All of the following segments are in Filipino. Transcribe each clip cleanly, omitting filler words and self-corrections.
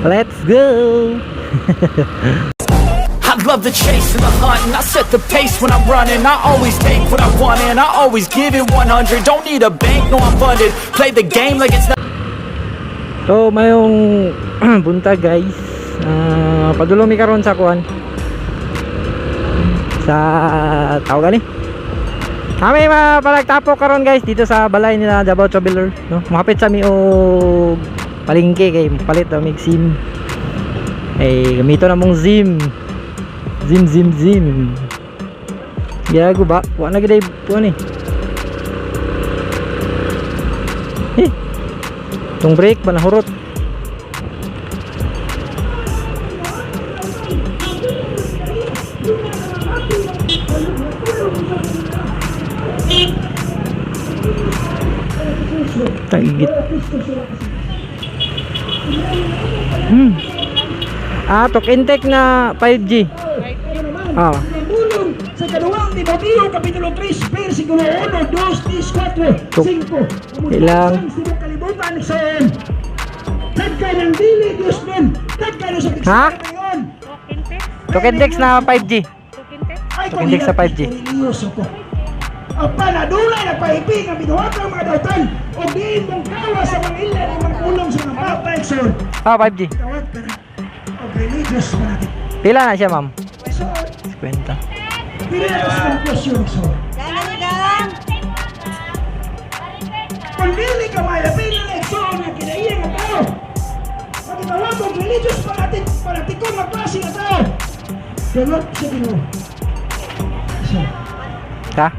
Let's go. I love the chase and the hunt, and I set the pace when I'm running. I always take what I want and I always give it 100. Don't need a bank, no I'm funded. Play the game like it's not. So mayong buntag guys. Padulong mi karon sa kuan. Sa tawag ni. Kami mapalagtapo karon guys dito sa balay nila Davao Traveler, no? Mahapit sa mi og palengke kay palit na mig SIM. Ay gamito na mong SIM. Zim. Gago ba? Wa na gid po ni. Tong brake ba nahurot? Tagit. Tok intake na 5G. Bulong sa kaduwang ni Mateo Kapitulo 3 versikulo 1, 2, 3, 4, 5. Ilang? Sino kalibutan sa tagka ng dili Diyos men. Tagka na sa Ha? bigsa ngayon. Tok intake na 5G. Ay Tok intake sa 5G. Apa na dulay na paipig ang binuhatang mga dautan o diin mong kawa sa mga ilan ang mga ulong sa mga papaikson. 5G. Tawag ka na. O religious ka natin. Pila na siya, ma'am? So, 50. pili na sa conclusion so. Kung dili ka mayapin na leksyon na kinaiya nga tao, magitawag ang religious panatikon na klase nga tao. Ganot sa Ginoo. So, Ha?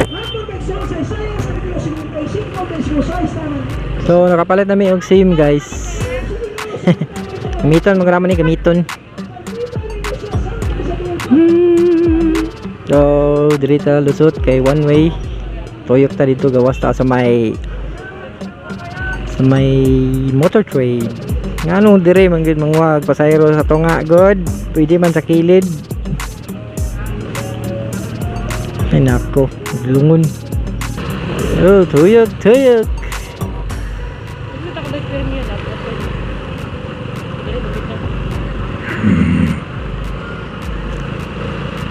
Lambot leksyon sa Isaiah sa Kapitulo 55, versikulo 6 naman. So nakapalit na mi og SIM guys. Gamiton magraman ni gamiton. So dirita lusot kay one way. Toyok ta dito gawas ta sa may motor trade. Ngano dire man gid mangwag pasayro sa tunga god. Pwede man sa kilid. Ay nako, lungon. Oh, tuyok.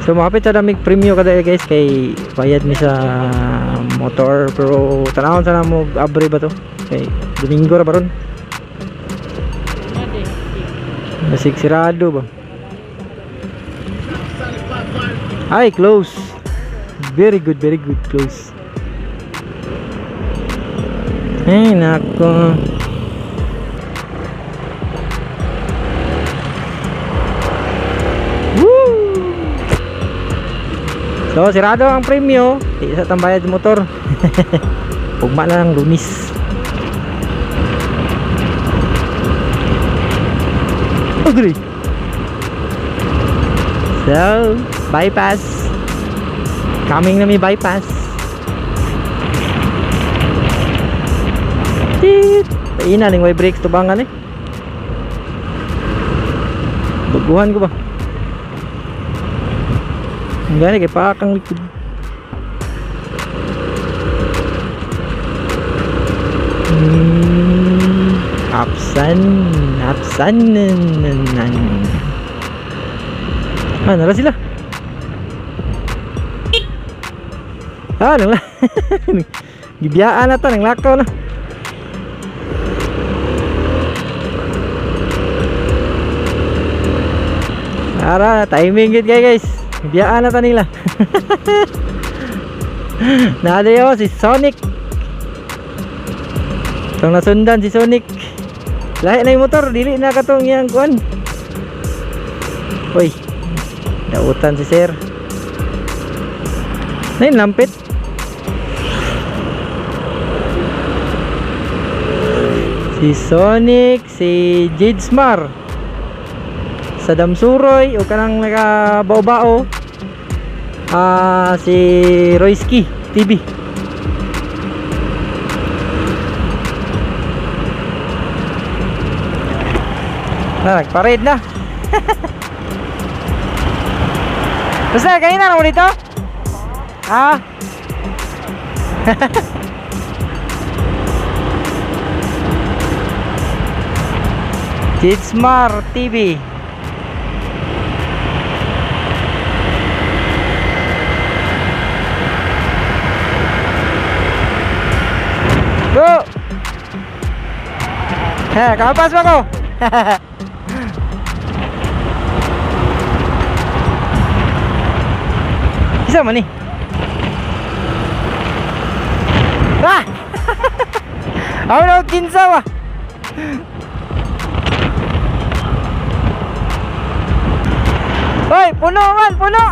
So makapit sa damig premium kada guys kay bayad mi sa motor pero tanawon sana mo abre ba to kay Domingo ra baron masig sirado ba ay close very good close ay nako. So sirado ang premyo, di sa tambayad motor. Ugma na ng Lunis. Agree. So bypass. Coming na may bypass. Tit. Paina ning way brakes tubangan eh. Baguhan ko ba? Gani kay pakang likod. Apsan. Nara sila. Nang gibiyaan na to, nang lakaw na. Ara, timing gid guys. Biyaan na ta nila. Nadayo si Sonic. Itong nasundan si Sonic. Lahi na yung motor, dili na katong yang kuan. Uy, dautan si Sir. Nain lampit. Si Sonic, si Jidsmar sa Damsuroy o kanang naka-bao-bao si Royski TV. Nagparade na. Basta kayo na mo dito? Ha? Kidsmar TV. Go! Kapas mo ko. Isa man ni. Ah! Ako na kinsaw ah. Hoy, puno man, puno.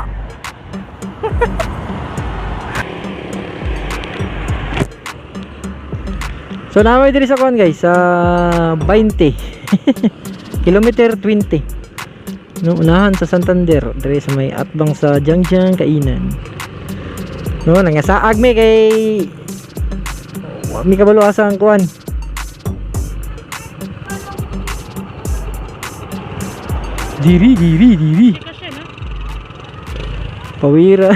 So namoy diri sa kuan guys, sa 20. Kilometer 20. No, unahan sa Santander, diri sa may atbang sa Jangjang kainan. No, nangasaag mi kay mi kabalo asa ang kuan. Diri. Pawira.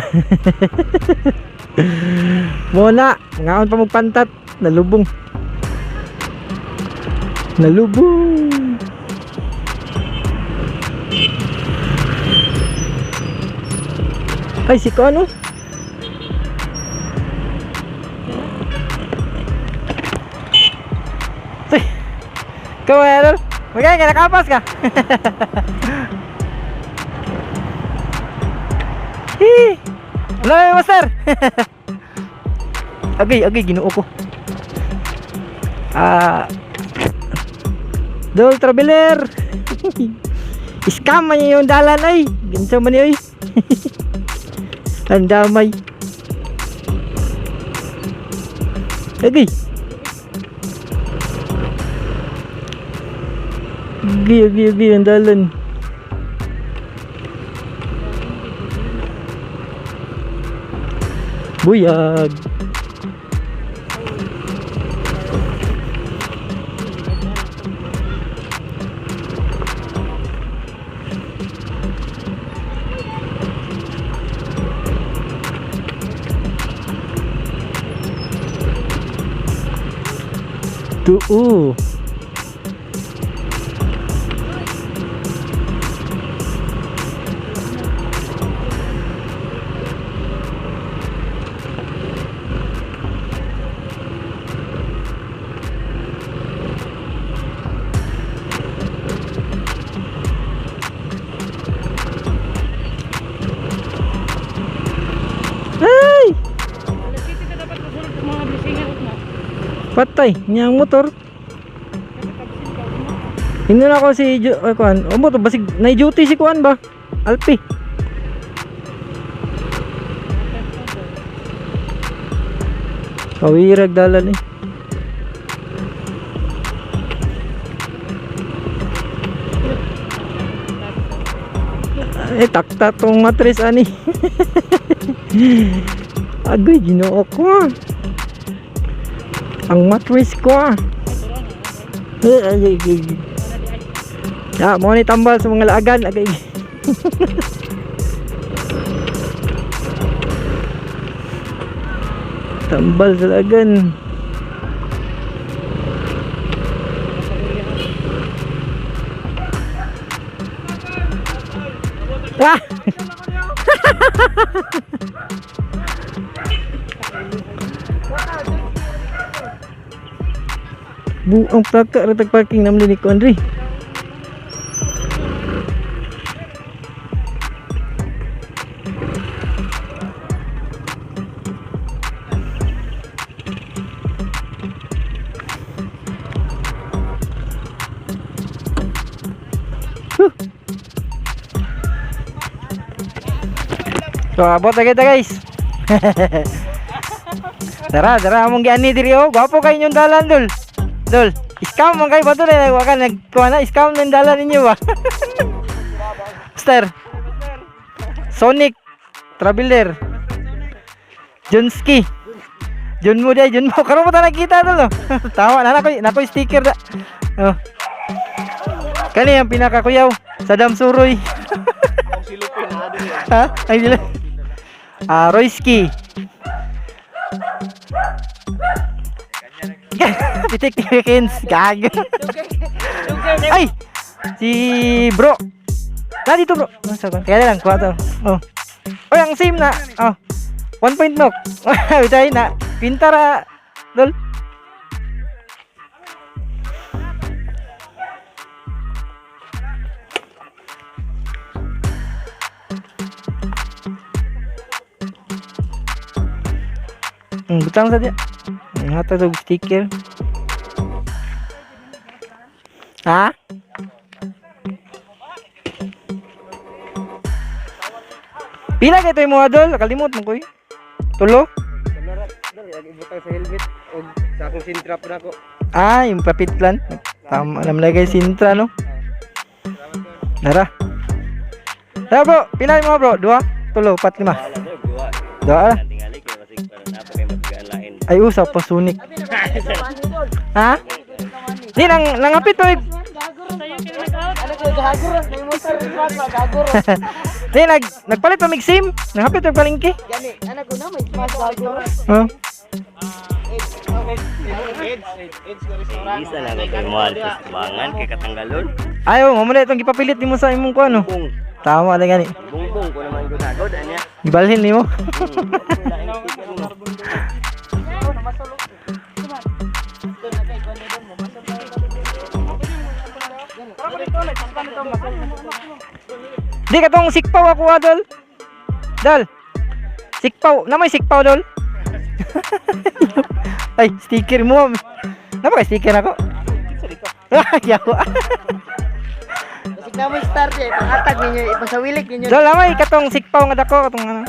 Muna, ngaon pa magpantat, nalubong. Ay, si ko ano? Ikaw meron? Magkaya ka, nakapas ka. Ano yung master? Agay, ginuo ko. Dol traveler. Scam man yung dalan ay. Ginsa man yun. Ang damay. Agay. Agay, ang dalan. Buyag. Tuo. Ay! Patay, niyang motor. Hindi na ako si kuan. O mo to basig na duty si kuan ba? Alpi. Kawirag dalan eh. Takta tong matris ani. Agay ginoo ko. Ang matris ko. Ya, mo ni tambal sa mga laagan. Agay. Tambal sa laagan. Ah! Buang plaka retag parking naman ni ko Andre. So abot na kita guys. Tara among giani diri oh. Gwapo kay inyong dalan dol. Scam man kay bato na wakan nagkuha na scam ng dalan ninyo ba. Master. Sonic Traveler. Junski. Jun mo karon mo ta nakita dol no. Tawa na nako sticker da. Oh. Kani ang pinakakuyaw sa Damsuroy. Ha? Ay dila. Royski. Titik Kins gag. Ay, Si bro. Nah, dito bro. Kaya lang, kuha to. Oh. Oh, ang same na. Oh. 1 point knock. Bitay na. Pintara. Dol. Butang saja. Ngata to sticker. Ha? Pila kay toy mo adol? Kalimot mo koy. Tulo? Lagi butang sa helmet o sa akong sintrap na ko. Ah, yung papitlan. Tama alam lagi sintra no. Nara. Tara bro, pila mo bro? 2, 3, 4, 5. Dua lah. Tingali kay masig para napa kay matigaan lain. Ay usap pa sunik. Ha? Di nangapit to. Di nagpalit pa mig SIM. Nangapit to palengke. Oh. Isa na kay mo sa bangan kay katanggalon. Ayo, mamali itong gipapilit nimo sa imong kuan no. Bung, Tama na gani. bung ko naman ko sagod anya. Gibalhin nimo. Di katong sikpaw ako adol. Dal. Sikpaw, na may sikpaw dol. Ay, sticker mo. Napa kay sticker ako? Yawa. Basig na mo start eh, pangatag ninyo, ipasawilik ninyo. Dol, na may katong sikpaw nga dako katong ano.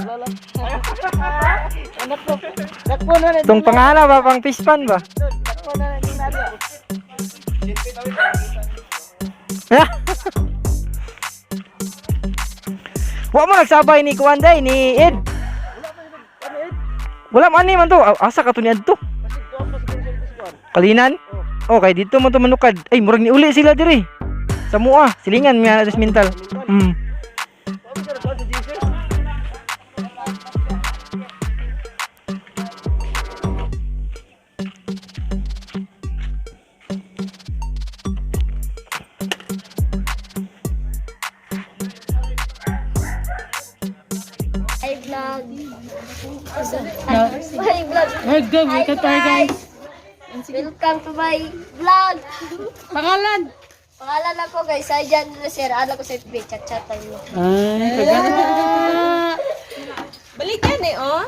Anak ko, dakpo na na. Tong pangana ba pang pispan ba? Dakpo na na din natin. Wa mo nagsabay ni Kuanday ni Ed. Wala man ni man to. Asa ka to ni adto? Kalinan? Oh, kay dito mo to manukad. Ay, murag ni uli sila diri. Sa mua, silingan miya atas mental. Hi vlog. Hi vlog. Welcome to guys. Welcome to my vlog. Pangalan? Pangalan ako guys, Sajan Sir. Ala ko sa FB, chat-chat tayo. Ay, Balik yan eh, oh.